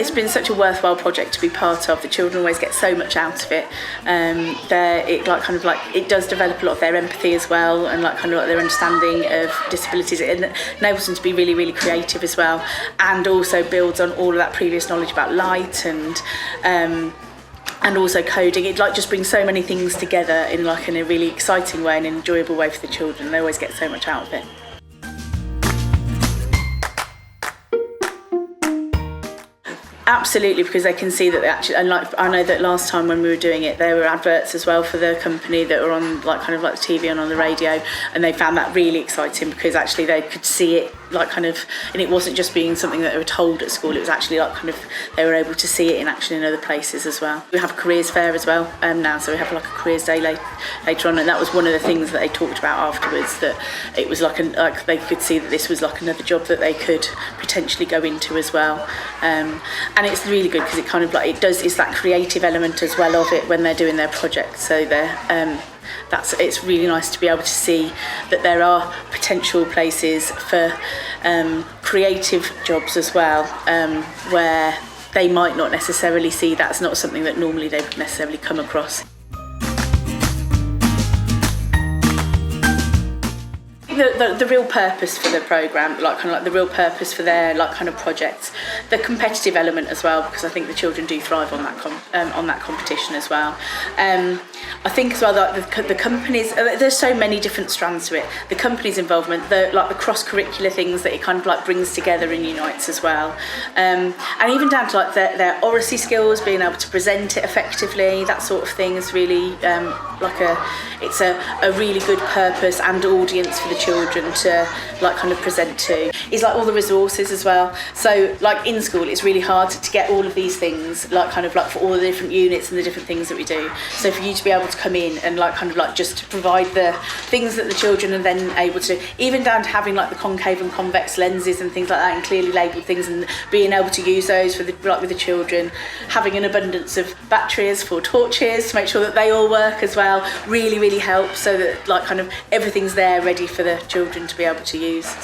it's been such a worthwhile project to be part of. The children always get so much out of it. It does develop a lot of their empathy as well, and their understanding of disabilities. It enables them to be really, really creative as well, and also builds on all of that previous knowledge about light and also coding. It just brings so many things together in a really exciting way and an enjoyable way for the children. They always get so much out of it. Absolutely, because they can see that they actually, and I know that last time when we were doing it, there were adverts as well for the company that were on the TV and on the radio, and they found that really exciting because actually they could see it and it wasn't just being something that they were told at school. It was actually they were able to see it in action in other places as well. We have a careers fair as well now, so we have a careers day later on, and that was one of the things that they talked about afterwards, that it was they could see that this was another job that they could potentially go into as well. And it's really good because it's that creative element as well of it when they're doing their projects. So it's really nice to be able to see that there are potential places for creative jobs as well, where they might not necessarily see. That's not something that normally they would necessarily come across. The real purpose for the programme, the real purpose for their projects, the competitive element as well, because I think the children do thrive on that competition as well. I think as well that the companies, there's so many different strands to it. The company's involvement, the cross-curricular things that it brings together and unites as well, and even down to their oracy skills, being able to present it effectively, that sort of thing is really it's a really good purpose and audience for the children to present to. Is all the resources as well. So in school it's really hard to get all of these things for all the different units and the different things that we do. So for you to be able to come in and just provide the things that the children are then able to, even down to having the concave and convex lenses and things like that, and clearly labelled things, and being able to use those for with the children, having an abundance of batteries for torches to make sure that they all work as well, really helps, so that everything's there ready for the children to be able to use.